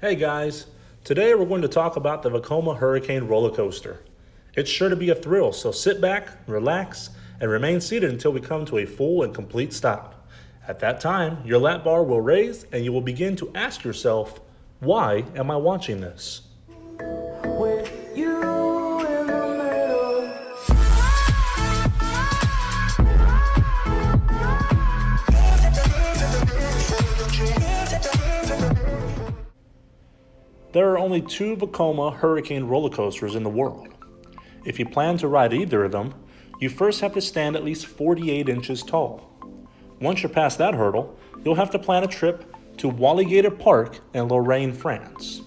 Hey guys, today we're going to talk about the Vekoma Hurricane roller coaster. It's sure to be a thrill, so sit back, relax, and remain seated until we come to a full and complete stop. At that time, your lap bar will raise and you will begin to ask yourself, why am I watching this? There are only two Vekoma Hurricane roller coasters in the world. If you plan to ride either of them, you first have to stand at least 48 inches tall. Once you're past that hurdle, you'll have to plan a trip to Walygator Park in Lorraine, France.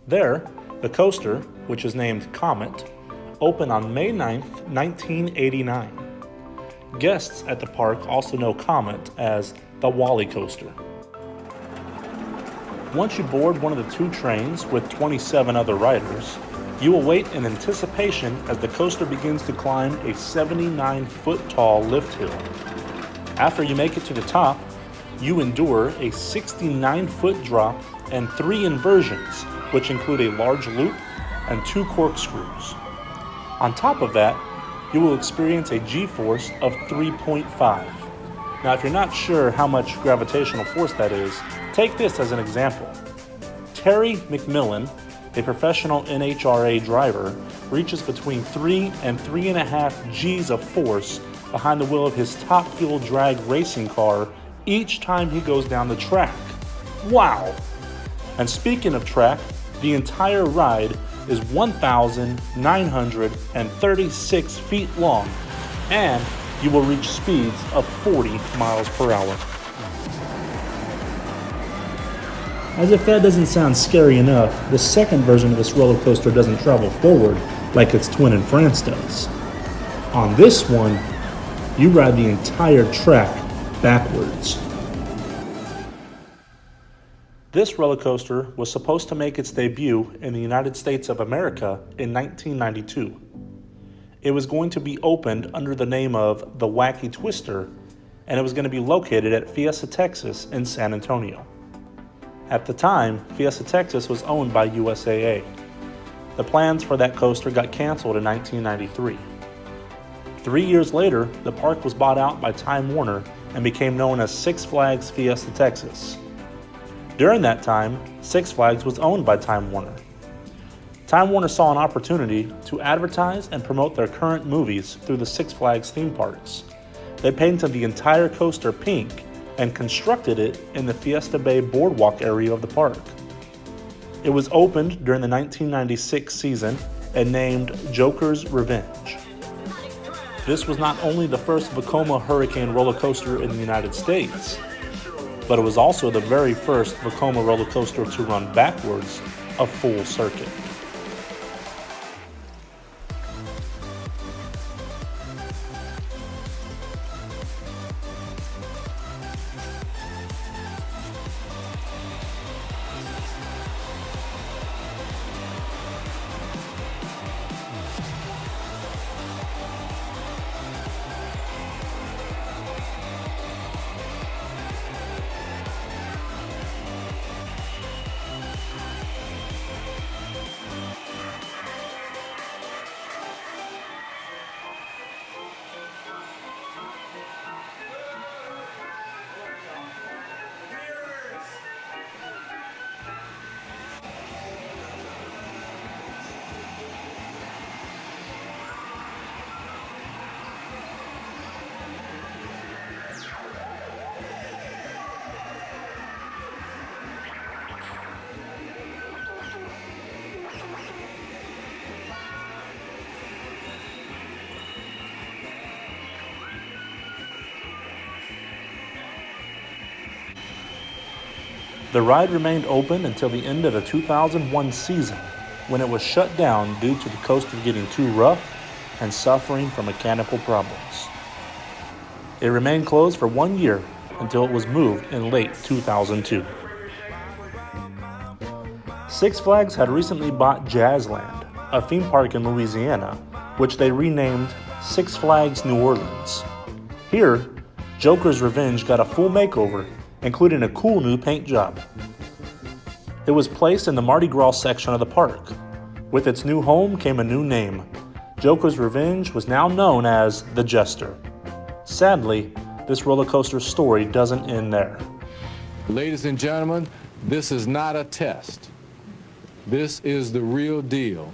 There, the coaster, which is named Comet, opened on May 9th, 1989. Guests at the park also know Comet as the Wally Coaster. Once you board one of the two trains with 27 other riders, you will wait in anticipation as the coaster begins to climb a 79-foot-tall lift hill. After you make it to the top, you endure a 69-foot drop and 3 inversions, which include a large loop and 2 corkscrews. On top of that, you will experience a G-force of 3.5. Now, if you're not sure how much gravitational force that is, take this as an example. Terry McMillan, a professional NHRA driver, reaches between 3 and 3.5 G's of force behind the wheel of his top fuel drag racing car each time he goes down the track. Wow! And speaking of track, the entire ride is 1,936 feet long, and you will reach speeds of 40 miles per hour. As if that doesn't sound scary enough, the second version of this roller coaster doesn't travel forward like its twin in France does. On this one, you ride the entire track backwards. This roller coaster was supposed to make its debut in the United States of America in 1992. It was going to be opened under the name of the Wacky Twister, and it was going to be located at Fiesta, Texas in San Antonio. At the time, Fiesta, Texas was owned by USAA. The plans for that coaster got canceled in 1993. 3 years later, the park was bought out by Time Warner and became known as Six Flags Fiesta, Texas. During that time, Six Flags was owned by Time Warner. Time Warner saw an opportunity to advertise and promote their current movies through the Six Flags theme parks. They painted the entire coaster pink and constructed it in the Fiesta Bay boardwalk area of the park. It was opened during the 1996 season and named Joker's Revenge. This was not only the first Vekoma Hurricane roller coaster in the United States, but it was also the very first Vekoma roller coaster to run backwards a full circuit. The ride remained open until the end of the 2001 season, when it was shut down due to the coaster getting too rough and suffering from mechanical problems. It remained closed for 1 year until it was moved in late 2002. Six Flags had recently bought Jazzland, a theme park in Louisiana, which they renamed Six Flags New Orleans. Here, Joker's Revenge got a full makeover, including a cool new paint job. It was placed in the Mardi Gras section of the park. With its new home came a new name. Joker's Revenge was now known as the Jester. Sadly, this roller coaster story doesn't end there. Ladies and gentlemen, this is not a test. This is the real deal.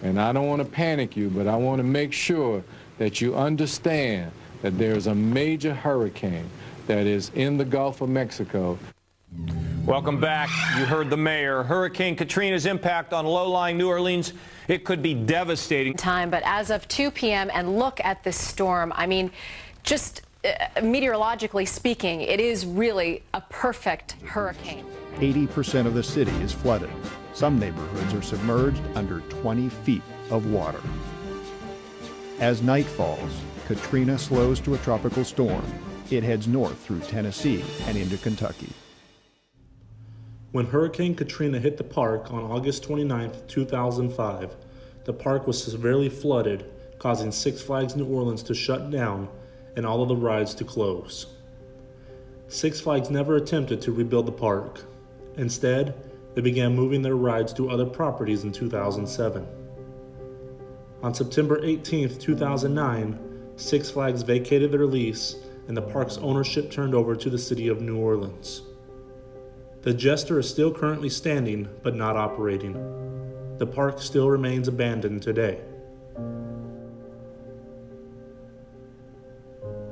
And I don't want to panic you, but I want to make sure that you understand that there's a major hurricane that is in the Gulf of Mexico. Welcome back. You heard the mayor. Hurricane Katrina's impact on low-lying New Orleans, it could be devastating. But as of 2 p.m., and look at this storm. I mean, just meteorologically speaking, it is really a perfect hurricane. 80% of the city is flooded. Some neighborhoods are submerged under 20 feet of water. As night falls, Katrina slows to a tropical storm. It heads north through Tennessee and into Kentucky. When Hurricane Katrina hit the park on August 29, 2005, the park was severely flooded, causing Six Flags New Orleans to shut down and all of the rides to close. Six Flags never attempted to rebuild the park. Instead, they began moving their rides to other properties in 2007. On September 18, 2009, Six Flags vacated their lease and the park's ownership turned over to the city of New Orleans. The Jester is still currently standing, but not operating. The park still remains abandoned today.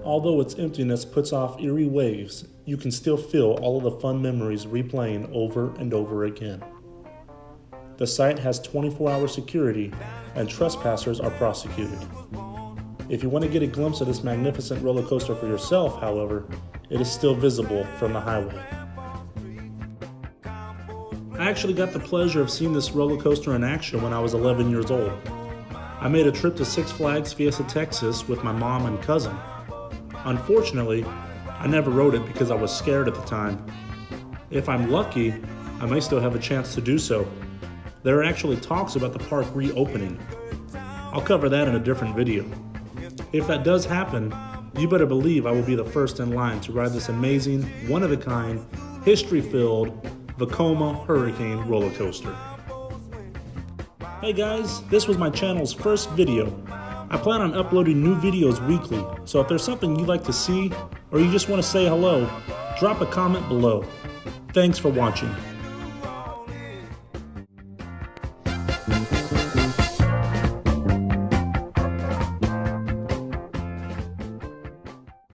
Although its emptiness puts off eerie waves, you can still feel all of the fun memories replaying over and over again. The site has 24-hour security, and trespassers are prosecuted. If you want to get a glimpse of this magnificent roller coaster for yourself, however, it is still visible from the highway. I actually got the pleasure of seeing this roller coaster in action when I was 11 years old. I made a trip to Six Flags Fiesta, Texas with my mom and cousin. Unfortunately, I never rode it because I was scared at the time. If I'm lucky, I may still have a chance to do so. There are actually talks about the park reopening. I'll cover that in a different video. If that does happen, you better believe I will be the first in line to ride this amazing, one-of-a-kind, history-filled Vekoma Hurricane roller coaster. Hey guys, this was my channel's first video. I plan on uploading new videos weekly, so if there's something you'd like to see, or you just want to say hello, drop a comment below. Thanks for watching.